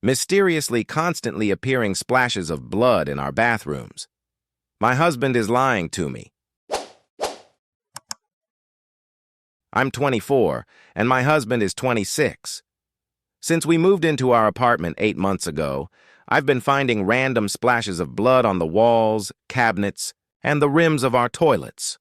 Mysteriously constantly appearing splashes of blood in our bathrooms. My husband is lying to me. I'm 24, and my husband is 26. Since we moved into our apartment 8 months ago, I've been finding random splashes of blood on the walls, cabinets, and the rims of our toilets.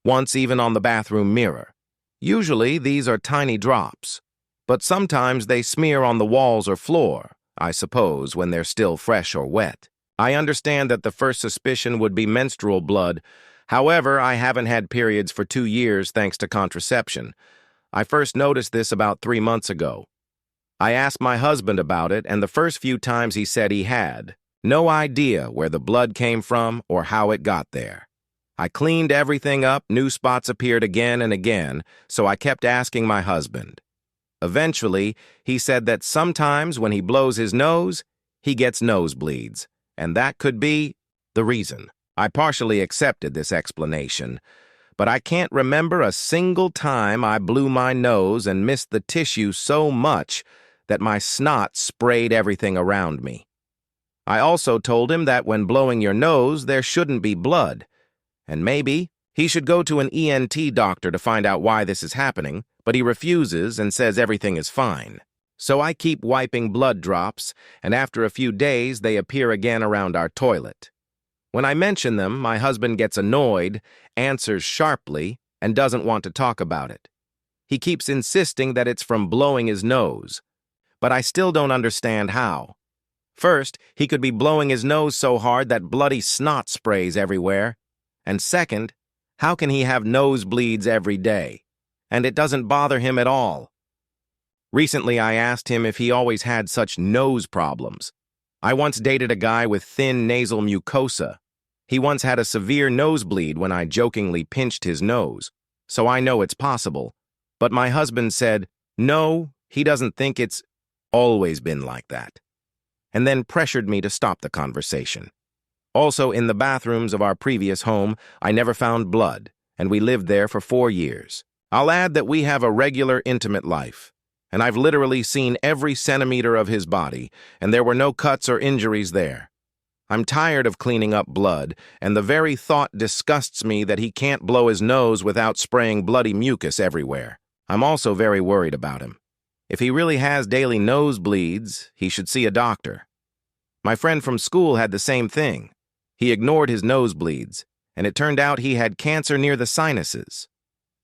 Once even on the bathroom mirror. Usually, these are tiny drops, but sometimes they smear on the walls or floor, I suppose, when they're still fresh or wet. I understand that the first suspicion would be menstrual blood. However, I haven't had periods for 2 years thanks to contraception. I first noticed this about 3 months ago. I asked my husband about it, and the first few times he said he had no idea where the blood came from or how it got there. I cleaned everything up, new spots appeared again and again, so I kept asking my husband. Eventually, he said that sometimes when he blows his nose, he gets nosebleeds, and that could be the reason. I partially accepted this explanation, but I can't remember a single time I blew my nose and missed the tissue so much that my snot sprayed everything around me. I also told him that when blowing your nose, there shouldn't be blood, and maybe he should go to an ENT doctor to find out why this is happening, but he refuses and says everything is fine. So I keep wiping blood drops, and after a few days, they appear again around our toilet. When I mention them, my husband gets annoyed, answers sharply, and doesn't want to talk about it. He keeps insisting that it's from blowing his nose, but I still don't understand how. First, he could be blowing his nose so hard that bloody snot sprays everywhere. And second, how can he have nosebleeds every day? And it doesn't bother him at all. Recently, I asked him if he always had such nose problems. I once dated a guy with thin nasal mucosa. He once had a severe nosebleed when I jokingly pinched his nose, so I know it's possible. But my husband said, no, he doesn't think it's always been like that, and then pressured me to stop the conversation. Also, in the bathrooms of our previous home, I never found blood, and we lived there for 4 years. I'll add that we have a regular, intimate life, and I've literally seen every centimeter of his body, and there were no cuts or injuries there. I'm tired of cleaning up blood, and the very thought disgusts me that he can't blow his nose without spraying bloody mucus everywhere. I'm also very worried about him. If he really has daily nosebleeds, he should see a doctor. My friend from school had the same thing. He ignored his nosebleeds, and it turned out he had cancer near the sinuses.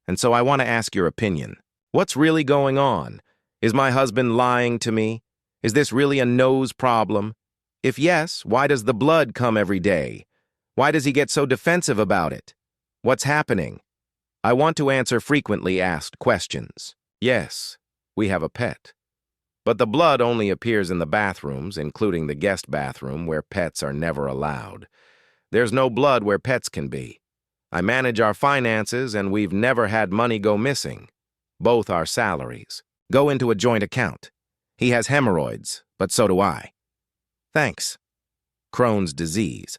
And so I want to ask your opinion. What's really going on? Is my husband lying to me? Is this really a nose problem? If yes, why does the blood come every day? Why does he get so defensive about it? What's happening? I want to answer frequently asked questions. Yes, we have a pet. But the blood only appears in the bathrooms, including the guest bathroom, where pets are never allowed. There's no blood where pets can be. I manage our finances, and we've never had money go missing. Both our salaries go into a joint account. He has hemorrhoids, but so do I. Thanks. Crohn's disease.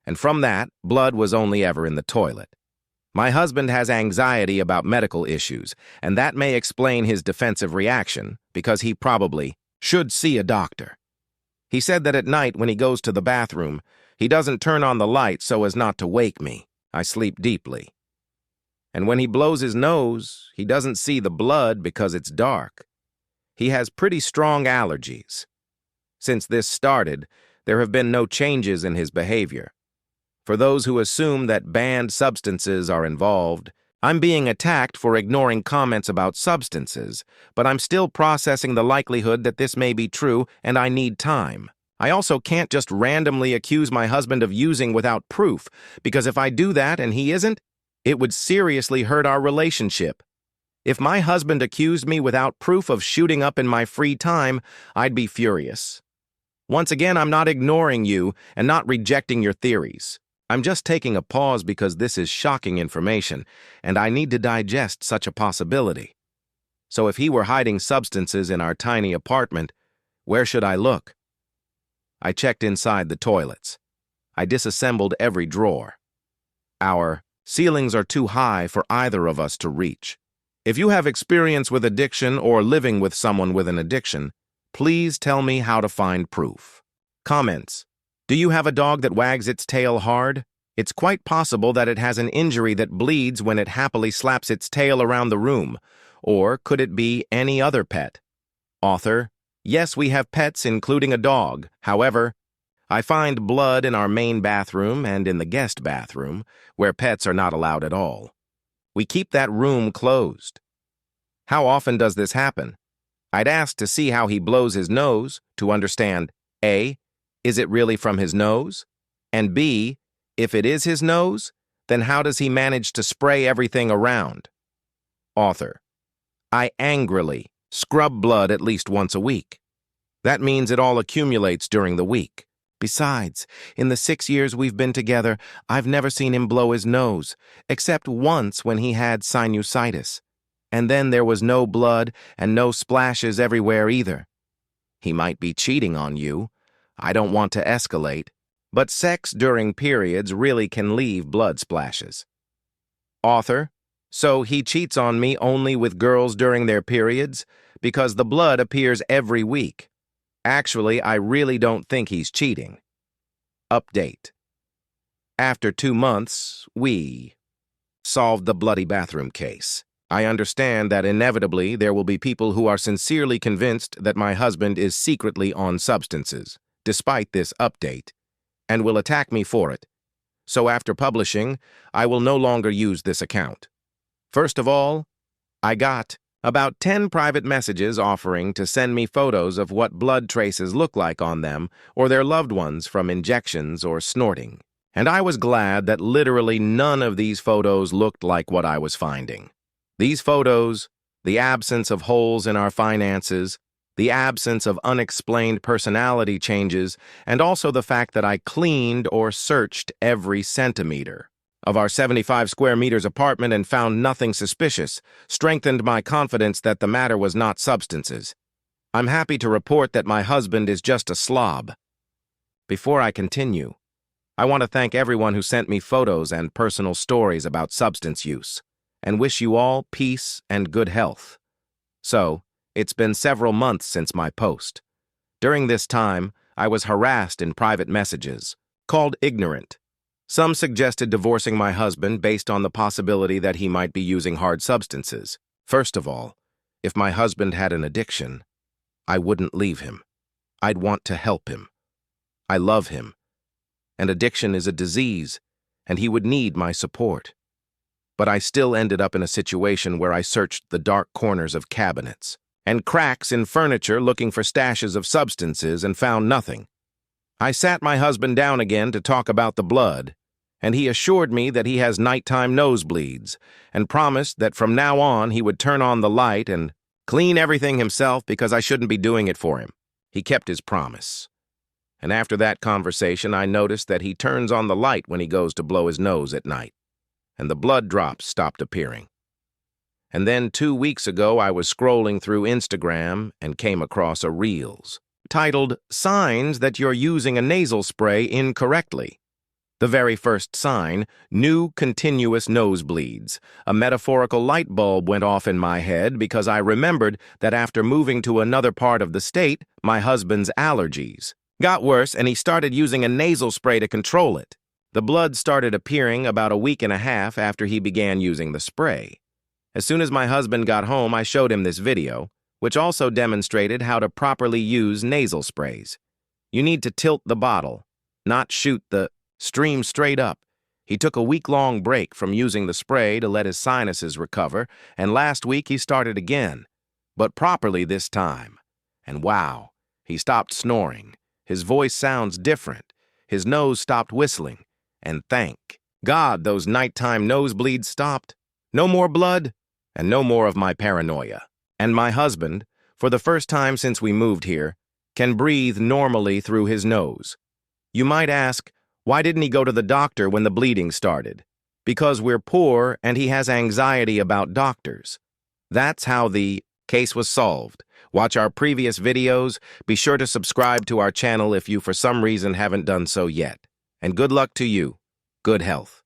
And from that, blood was only ever in the toilet. My husband has anxiety about medical issues, and that may explain his defensive reaction, because he probably should see a doctor. He said that at night when he goes to the bathroom, he doesn't turn on the light so as not to wake me. I sleep deeply. And when he blows his nose, he doesn't see the blood because it's dark. He has pretty strong allergies. Since this started, there have been no changes in his behavior. For those who assume that banned substances are involved, I'm being attacked for ignoring comments about substances, but I'm still processing the likelihood that this may be true, and I need time. I also can't just randomly accuse my husband of using without proof, because if I do that and he isn't, it would seriously hurt our relationship. If my husband accused me without proof of shooting up in my free time, I'd be furious. Once again, I'm not ignoring you and not rejecting your theories. I'm just taking a pause because this is shocking information, and I need to digest such a possibility. So if he were hiding substances in our tiny apartment, where should I look? I checked inside the toilets. I disassembled every drawer. Our ceilings are too high for either of us to reach. If you have experience with addiction or living with someone with an addiction, Please tell me how to find proof. Comments. Do you have a dog that wags its tail hard? It's quite possible that it has an injury that bleeds when it happily slaps its tail around the room. Or could it be any other pet? Author. Yes, we have pets, including a dog. However, I find blood in our main bathroom and in the guest bathroom, where pets are not allowed at all. We keep that room closed. How often does this happen? I'd ask to see how he blows his nose to understand A, is it really from his nose? And B, if it is his nose, then how does he manage to spray everything around? Author. I angrily scrub blood at least once a week. That means it all accumulates during the week. Besides, in the 6 years we've been together, I've never seen him blow his nose, except once when he had sinusitis. And then there was no blood and no splashes everywhere either. He might be cheating on you. I don't want to escalate, but sex during periods really can leave blood splashes. Author. So he cheats on me only with girls during their periods because the blood appears every week. Actually, I really don't think he's cheating. Update. After 2 months, we solved the bloody bathroom case. I understand that inevitably there will be people who are sincerely convinced that my husband is secretly on substances, despite this update, and will attack me for it. So after publishing, I will no longer use this account. First of all, I got about 10 private messages offering to send me photos of what blood traces look like on them or their loved ones from injections or snorting. And I was glad that literally none of these photos looked like what I was finding. These photos, the absence of holes in our finances, the absence of unexplained personality changes, and also the fact that I cleaned or searched every centimeter of our 75 square meters apartment and found nothing suspicious, strengthened my confidence that the matter was not substances. I'm happy to report that my husband is just a slob. Before I continue, I want to thank everyone who sent me photos and personal stories about substance use, and wish you all peace and good health. So, it's been several months since my post. During this time, I was harassed in private messages, called ignorant. Some suggested divorcing my husband based on the possibility that he might be using hard substances. First of all, if my husband had an addiction, I wouldn't leave him. I'd want to help him. I love him. And addiction is a disease, and he would need my support. But I still ended up in a situation where I searched the dark corners of cabinets and cracks in furniture looking for stashes of substances and found nothing. I sat my husband down again to talk about the blood, and he assured me that he has nighttime nosebleeds and promised that from now on he would turn on the light and clean everything himself because I shouldn't be doing it for him. He kept his promise. And after that conversation, I noticed that he turns on the light when he goes to blow his nose at night, and the blood drops stopped appearing. And then 2 weeks ago, I was scrolling through Instagram and came across a Reels titled, "Signs that you're using a nasal spray incorrectly." The very first sign, new continuous nosebleeds. A metaphorical light bulb went off in my head because I remembered that after moving to another part of the state, my husband's allergies got worse and he started using a nasal spray to control it. The blood started appearing about a week and a half after he began using the spray. As soon as my husband got home, I showed him this video, which also demonstrated how to properly use nasal sprays. You need to tilt the bottle, not shoot the stream straight up. He took a week-long break from using the spray to let his sinuses recover, and last week he started again, but properly this time. And wow, he stopped snoring. His voice sounds different. His nose stopped whistling. And thank God those nighttime nosebleeds stopped. No more blood, and no more of my paranoia. And my husband, for the first time since we moved here, can breathe normally through his nose. You might ask, why didn't he go to the doctor when the bleeding started? Because we're poor and he has anxiety about doctors. That's how the case was solved. Watch our previous videos. Be sure to subscribe to our channel if you for some reason haven't done so yet. And good luck to you. Good health.